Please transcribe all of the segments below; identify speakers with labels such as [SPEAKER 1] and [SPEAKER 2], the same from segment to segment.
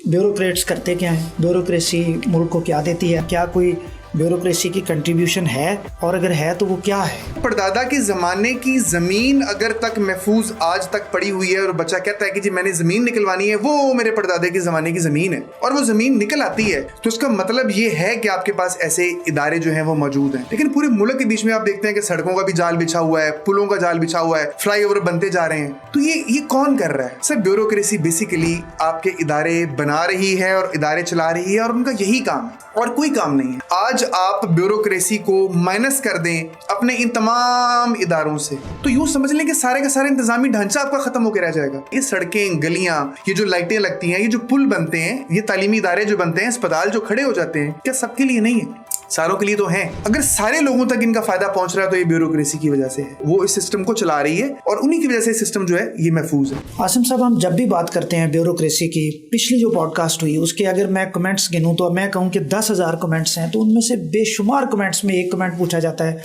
[SPEAKER 1] Bureaucrats करते क्या हैं, ब्यूरोक्रेसी मुल्क को क्या देती है, क्या कोई ब्यूरोक्रेसी की कंट्रीब्यूशन है और अगर है तो वो क्या है।
[SPEAKER 2] परदादा के ज़माने की ज़मीन अगर तक महफूज आज तक पड़ी हुई है और बच्चा कहता है कि जी मैंने ज़मीन निकलवानी है, वो मेरे परदादे के ज़माने की ज़मीन है और वो ज़मीन निकल आती है, तो उसका मतलब ये है कि आपके पास ऐसे इदारे जो हैं वो मौजूद हैं। लेकिन पूरे मुल्क के बीच में आप देखते हैं कि सड़कों का भी जाल बिछा हुआ है, पुलों का जाल बिछा हुआ है, फ्लाईओवर बनते जा रहे हैं। तो ये कौन कर रहा है? सर, ब्यूरोक्रेसी बेसिकली आपके इदारे बना रही है और इदारे चला रही है और उनका यही काम है और कोई काम नहीं है। आज आप ब्यूरोक्रेसी को माइनस कर दें अपने इन तमाम इदारों से, तो यूं समझ लें कि सारे का सारा इंतजामी ढांचा आपका खत्म होकर रह जाएगा। ये सड़कें, गलियां, ये जो लाइटें लगती हैं, ये जो पुल बनते हैं, ये तालीमी इदारे जो बनते हैं, अस्पताल जो खड़े हो जाते हैं, क्या सबके लिए नहीं है? सारों के लिए तो हैं। अगर सारे लोगों तक इनका फायदा पहुंच रहा है तो ये ब्यूरोक्रेसी की वजह से है। वो इस सिस्टम को चला रही है और उन्हीं की वजह से सिस्टम जो है ये महफूज है।
[SPEAKER 1] आसिम साहब, हम जब भी बात करते हैं ब्यूरोक्रेसी की, पिछली जो पॉडकास्ट हुई उसके अगर मैं कमेंट्स गिनूं तो मैं कहूं कि 10,000 कमेंट्स हैं, तो उनमें से बेशुमार कमेंट्स में एक कमेंट पूछा जाता है,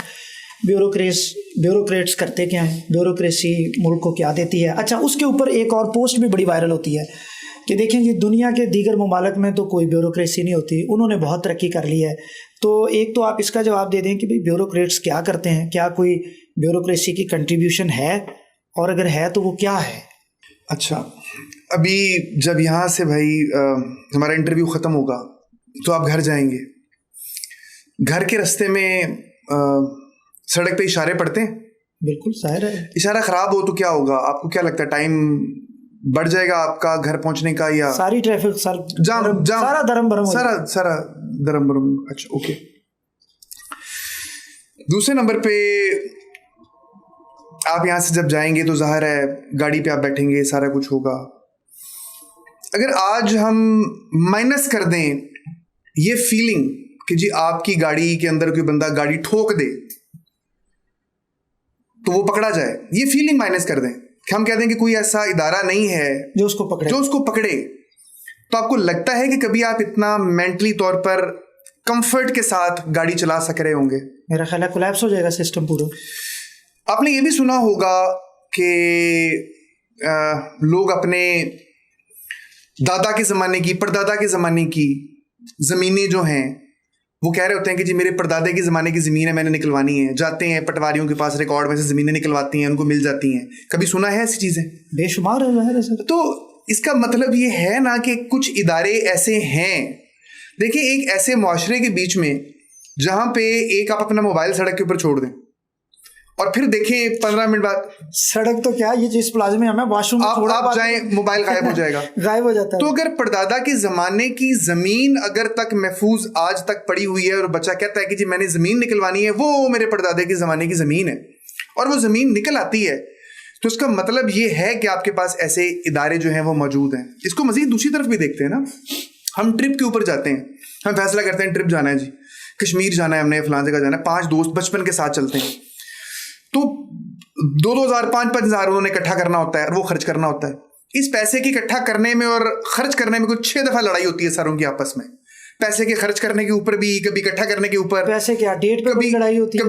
[SPEAKER 1] ब्यूरोक्रेट्स करते क्या हैं, ब्यूरोक्रेसी मुल्क को क्या देती है। अच्छा, उसके ऊपर एक और पोस्ट भी बड़ी वायरल होती है कि देखें जी, दुनिया के दीगर ममालिक में तो कोई ब्यूरोक्रेसी नहीं होती, उन्होंने बहुत तरक्की कर ली है। तो एक तो आप इसका जवाब दे दें कि भाई ब्यूरोक्रेट्स क्या करते हैं, क्या कोई ब्यूरोक्रेसी की कंट्रीब्यूशन है और अगर है तो वो क्या है।
[SPEAKER 2] अच्छा, अभी जब यहाँ से भाई हमारा इंटरव्यू ख़त्म होगा तो आप घर जाएंगे, घर के रास्ते में सड़क पे इशारे पड़ते हैं।
[SPEAKER 1] बिल्कुल जाहिर है।
[SPEAKER 2] इशारा ख़राब हो तो क्या होगा? आपको क्या लगता है, टाइम बढ़ जाएगा आपका घर पहुंचने का, या
[SPEAKER 1] सारी ट्रैफिक
[SPEAKER 2] जाम
[SPEAKER 1] सारा दरम भरम
[SPEAKER 2] सारा दरम भरम? अच्छा, ओके। दूसरे नंबर पे आप यहाँ से जब जाएंगे तो जाहिर है गाड़ी पे आप बैठेंगे, सारा कुछ होगा। अगर आज हम माइनस कर दें ये फीलिंग कि जी आपकी गाड़ी के अंदर कोई बंदा गाड़ी ठोक दे तो वो पकड़ा जाए, ये फीलिंग माइनस कर दें, हम कह दें कि कोई ऐसा इदारा नहीं है
[SPEAKER 1] जो उसको पकड़े,
[SPEAKER 2] तो आपको लगता है कि कभी आप इतना मेंटली तौर पर कंफर्ट के साथ गाड़ी चला सक रहे होंगे?
[SPEAKER 1] मेरा ख्याल है कोलैप्स हो जाएगा सिस्टम पूरा।
[SPEAKER 2] आपने ये भी सुना होगा कि लोग अपने दादा के ज़माने की, परदादा के ज़माने की ज़मीनें जो हैं वो कह रहे होते हैं कि जी मेरे परदादे के ज़माने की ज़मीन है, मैंने निकलवानी है। जाते हैं पटवारियों के पास, रिकॉर्ड में से ज़मीनें निकलवाती हैं, उनको मिल जाती हैं। कभी सुना है ऐसी चीज़ें?
[SPEAKER 1] बेशुमार है सर।
[SPEAKER 2] तो इसका मतलब ये है ना कि कुछ इदारे ऐसे हैं। देखिए, एक ऐसे मुआशरे के बीच में जहाँ पे एक आप अपना मोबाइल सड़क के ऊपर छोड़ दें और फिर देखें 15 मिनट बाद,
[SPEAKER 1] सड़क तो क्या, ये जिस प्लाजा में हमें वॉशरूम
[SPEAKER 2] आप जाएं, मोबाइल गायब हो जाएगा।
[SPEAKER 1] गायब हो जाता है।
[SPEAKER 2] तो अगर परदादा के ज़माने की ज़मीन अगर तक महफूज आज तक पड़ी हुई है और बच्चा कहता है कि जी मैंने ज़मीन निकलवानी है, वो मेरे परदादे के ज़माने की ज़मीन है और वो ज़मीन निकल आती है, तो इसका मतलब ये है कि आपके पास ऐसे इदारे जो हैं वो मौजूद हैं। इसको मजीद दूसरी तरफ भी देखते हैं ना, हम ट्रिप के ऊपर जाते हैं, हम फैसला करते हैं ट्रिप जाना है जी, कश्मीर जाना है, हमने फलां जगह जाना है, 5 दोस्त बचपन के साथ चलते हैं, तो 2,000 5,000 5,000 उन्होंने इकट्ठा करना होता है और वो खर्च करना होता है। इस पैसे की इकट्ठा करने में और खर्च करने में कुछ 6 दफा लड़ाई होती है सारों की आपस में। पैसे के खर्च करने के ऊपर भी, कभी इकट्ठा करने के ऊपर,
[SPEAKER 1] पैसे क्या डेट पे भी लड़ाई होती है,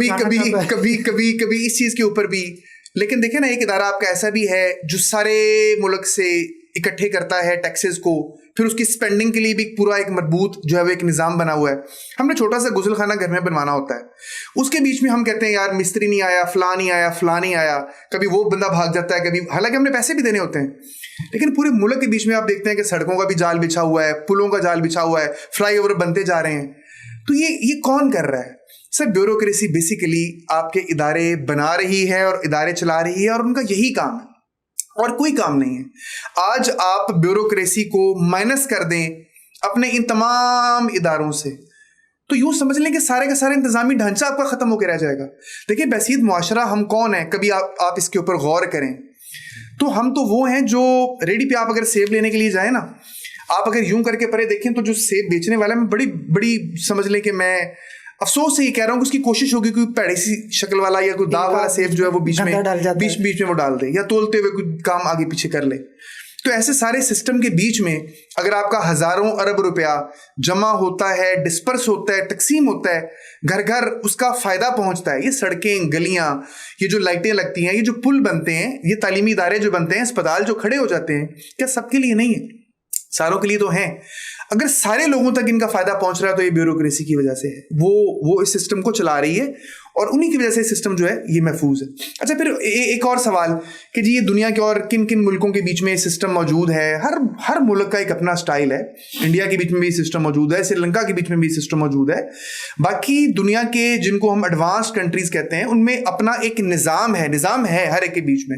[SPEAKER 2] कभी इस चीज के ऊपर भी। लेकिन देखिए ना, एक इदारा आपका ऐसा भी है जो सारे मुल्क से इकट्ठे करता है टैक्सेस को, फिर उसकी स्पेंडिंग के लिए भी पूरा एक मजबूत जो है वो एक निज़ाम बना हुआ है। हमने छोटा सा गुसल खाना घर में बनवाना होता है, उसके बीच में हम कहते हैं यार मिस्त्री नहीं आया, फलां नहीं आया, कभी वो बंदा भाग जाता है, कभी, हालांकि हमने पैसे भी देने होते हैं। लेकिन पूरे मुल्क के बीच में आप देखते हैं कि सड़कों का भी जाल बिछा हुआ है, पुलों का जाल बिछा हुआ है, फ्लाईओवर बनते जा रहे हैं। तो ये कौन कर रहा है? सर, ब्यूरोक्रेसी बेसिकली आपके इदारे बना रही है और इदारे चला रही है और उनका यही काम है और कोई काम नहीं है। आज आप ब्यूरोक्रेसी को माइनस कर दें अपने इन तमाम इदारों से, तो यूं समझ लें कि सारे का सारा इंतजामी ढांचा आपका खत्म होकर रह जाएगा। देखिए, बसीत मुआशरा हम कौन है, कभी आप इसके ऊपर गौर करें तो हम तो वो हैं जो रेडी पे आप अगर सेब लेने के लिए जाए ना, आप अगर यूं करके परे देखें तो जो सेब बेचने वाला है, मैं बड़ी समझ लें कि मैं अफसोस से ये कह रहा हूँ कि उसकी कोशिश होगी कोई पैड़ी सी शक्ल वाला या कोई दाग वाला सेब जो है वो बीच में वो डाल दे या तोलते हुए कोई काम आगे पीछे कर ले। तो ऐसे सारे सिस्टम के बीच में अगर आपका हजारों अरब रुपया जमा होता है, डिस्पर्स होता है, तकसीम होता है, घर घर उसका फायदा पहुंचता है, ये सड़कें, गलियां, ये जो लाइटें लगती हैं, ये जो पुल बनते हैं, ये तालीमी इदारे जो बनते हैं, अस्पताल जो खड़े हो जाते हैं, क्या सबके लिए नहीं है? सारों के लिए तो हैं। अगर सारे लोगों तक इनका फायदा पहुंच रहा है तो ये ब्यूरोक्रेसी की वजह से है। वो इस सिस्टम को चला रही है और उन्हीं की वजह से सिस्टम जो है ये महफूज है। अच्छा, फिर एक और सवाल कि जी ये दुनिया के और किन किन मुल्कों के बीच में सिस्टम मौजूद है? हर मुल्क का एक अपना स्टाइल है। इंडिया के बीच में भी सिस्टम मौजूद है, श्रीलंका के बीच में भी सिस्टम मौजूद है। बाकी दुनिया के जिनको हम एडवांस्ड कंट्रीज कहते हैं उनमें अपना एक निज़ाम है हर एक के बीच में।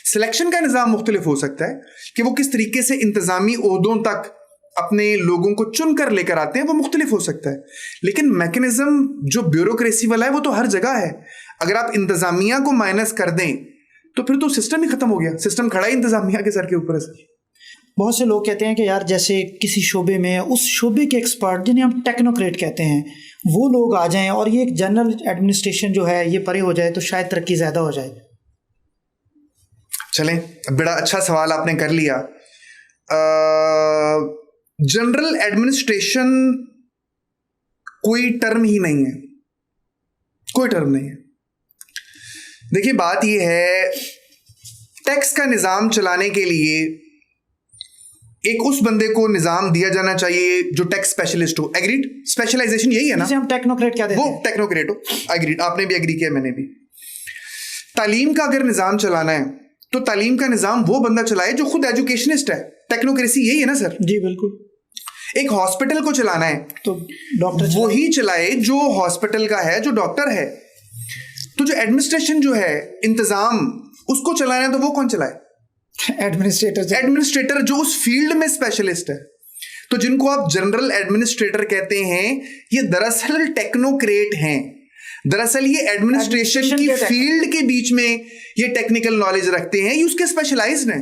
[SPEAKER 2] सिलेक्शन का निज़ाम मुख्तलिफ हो सकता है कि वो किस तरीके से इंतजामी ओहदों तक अपने लोगों को चुनकर लेकर आते हैं, वो मुख्तलिफ हो सकता है। लेकिन मैकेनिज्म जो ब्यूरोक्रेसी वाला है वो तो हर जगह है। अगर आप इंतजामिया को माइनस कर दें तो फिर तो सिस्टम ही खत्म हो गया। सिस्टम खड़ा ही इंतजामिया के सर के ऊपर है।
[SPEAKER 1] बहुत से लोग कहते हैं कि यार जैसे किसी शोबे में उस शोबे के एक्सपर्ट जिन्हें हम टेक्नोक्रेट कहते हैं वो लोग आ जाएं और ये एक जनरल एडमिनिस्ट्रेशन जो है ये परे हो जाए तो शायद तरक्की ज़्यादा हो जाए।
[SPEAKER 2] चलें, बड़ा अच्छा सवाल आपने कर लिया। जनरल एडमिनिस्ट्रेशन कोई टर्म ही नहीं है, कोई टर्म नहीं है। देखिए बात यह है, टैक्स का निज़ाम चलाने के लिए एक उस बंदे को निज़ाम दिया जाना चाहिए जो टैक्स स्पेशलिस्ट हो। एग्रीड? स्पेशलाइजेशन यही है ना,
[SPEAKER 1] हम टेक्नोक्रेट क्या देते हैं?
[SPEAKER 2] वो टेक्नोक्रेट हो। एग्रीड, आपने भी एग्री किया, मैंने भी। तालीम का अगर निज़ाम चलाना है तो तालीम का निज़ाम वो बंदा चलाए जो खुद एजुकेशनिस्ट है। टेक्नोक्रेसी यही है ना सर?
[SPEAKER 1] जी बिल्कुल।
[SPEAKER 2] एक हॉस्पिटल को चलाना है
[SPEAKER 1] तो डॉक्टर
[SPEAKER 2] वही चलाए जो हॉस्पिटल का है, जो डॉक्टर है। तो जो एडमिनिस्ट्रेशन जो है, इंतजाम, उसको चलाना है तो वो कौन चलाए? एडमिनिस्ट्रेटर जो उस फील्ड में स्पेशलिस्ट है। तो जिनको आप जनरल एडमिनिस्ट्रेटर कहते हैं ये दरअसल टेक्नोक्रेट हैं। दरअसल ये एडमिनिस्ट्रेशन की फील्ड के बीच में ये टेक्निकल नॉलेज रखते हैं, ये उसके स्पेशलाइज्ड हैं।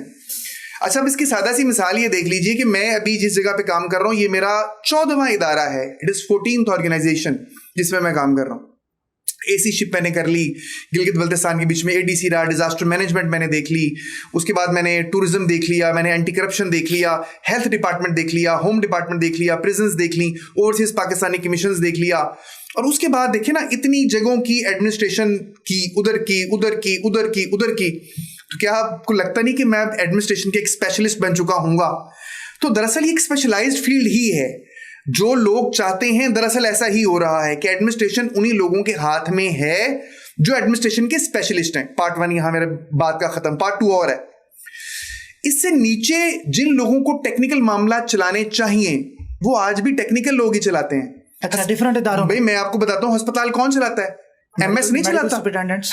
[SPEAKER 2] अच्छा, अब इसकी सादा सी मिसाल ये देख लीजिए कि मैं अभी जिस जगह पे काम कर रहा हूँ ये मेरा 14वां इदारा है। इट इज 14th ऑर्गेनाइजेशन जिसमें मैं काम कर रहा हूँ। एसी शिप मैंने कर ली, गिलगित बल्तिस्तान के बीच में एडीसी रहा, डिजास्टर मैनेजमेंट मैंने देख ली, उसके बाद मैंने टूरिज्म देख लिया, मैंने एंटी करप्शन देख लिया, हेल्थ डिपार्टमेंट देख लिया, होम डिपार्टमेंट देख लिया, प्रिजन्स देख ली, ओवरसीज पाकिस्तानी कमीशंस देख लिया। और उसके बाद देखिए ना, इतनी जगहों की एडमिनिस्ट्रेशन की, उधर की, उधर की, उधर की, उधर की। तो क्या आपको लगता नहीं कि मैं एडमिनिस्ट्रेशन के एक स्पेशलिस्ट बन चुका हूँगा? तो दरअसल ये एक स्पेशलाइज्ड फील्ड ही है। जो लोग चाहते हैं दरअसल ऐसा ही हो रहा है कि एडमिनिस्ट्रेशन उन्हीं लोगों के हाथ में है जो एडमिनिस्ट्रेशन के स्पेशलिस्ट हैं। पार्ट 1 यहां मेरे बात का खत्म। पार्ट 2 और है। इससे नीचे जिन लोगों को टेक्निकल मामला चलाने चाहिए वो आज भी टेक्निकल लोग ही चलाते हैं।
[SPEAKER 1] अच्छा, डिफरेंट इदारों।
[SPEAKER 2] भाई मैं आपको बताता हूँ, अस्पताल कौन चलाता है? एमएस नहीं चलाता,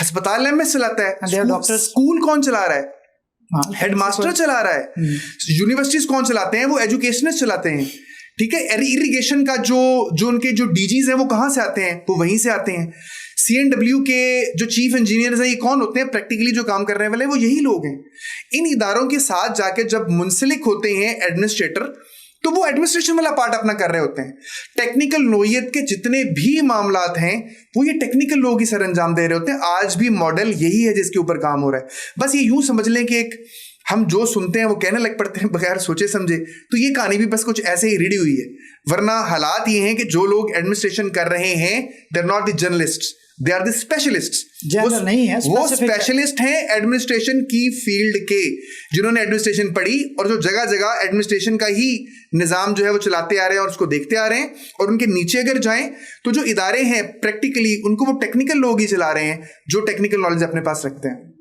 [SPEAKER 2] अस्पताल एमएस चलाता है। स्कूल कौन चला रहा है? हेडमास्टर चला रहा है। यूनिवर्सिटीज कौन चलाते हैं? वो एजुकेशनिस्ट चलाते हैं। ठीक है। इरिगेशन का जो उनके जो डीजीज हैं वो कहां से आते हैं? वो वहीं से आते हैं। CNW के जो चीफ इंजीनियर्स हैं ये कौन होते हैं? प्रैक्टिकली जो काम करने वाले वो यही लोग हैं। इन इदारों के साथ जाके जब मुंसलिक होते हैं एडमिनिस्ट्रेटर, तो वो एडमिनिस्ट्रेशन वाला पार्ट अपना कर रहे होते हैं। टेक्निकल नोयत के जितने भी मामलात हैं वो ये टेक्निकल लोग ही सर अंजाम दे रहे होते हैं। आज भी मॉडल यही है जिसके ऊपर काम हो रहा है। बस ये यूं समझ लें कि एक हम जो सुनते हैं वो कहने लग पड़ते हैं बगैर सोचे समझे। तो ये कहानी भी बस कुछ ऐसे ही रेडी हुई है। वरना हालात ये हैं कि जो लोग एडमिनिस्ट्रेशन कर रहे हैं they are not the journalists, they are the specialists.
[SPEAKER 1] नहीं है,
[SPEAKER 2] वो स्पेशलिस्ट हैं एडमिनिस्ट्रेशन की फील्ड के, जिन्होंने एडमिनिस्ट्रेशन पढ़ी और जो जगह जगह एडमिनिस्ट्रेशन का ही निजाम जो है वो चलाते आ रहे हैं और उसको देखते आ रहे हैं। और उनके नीचे अगर जाएं तो जो इदारे हैं प्रैक्टिकली उनको वो टेक्निकल लोग ही चला रहे हैं जो टेक्निकल नॉलेज अपने पास रखते हैं।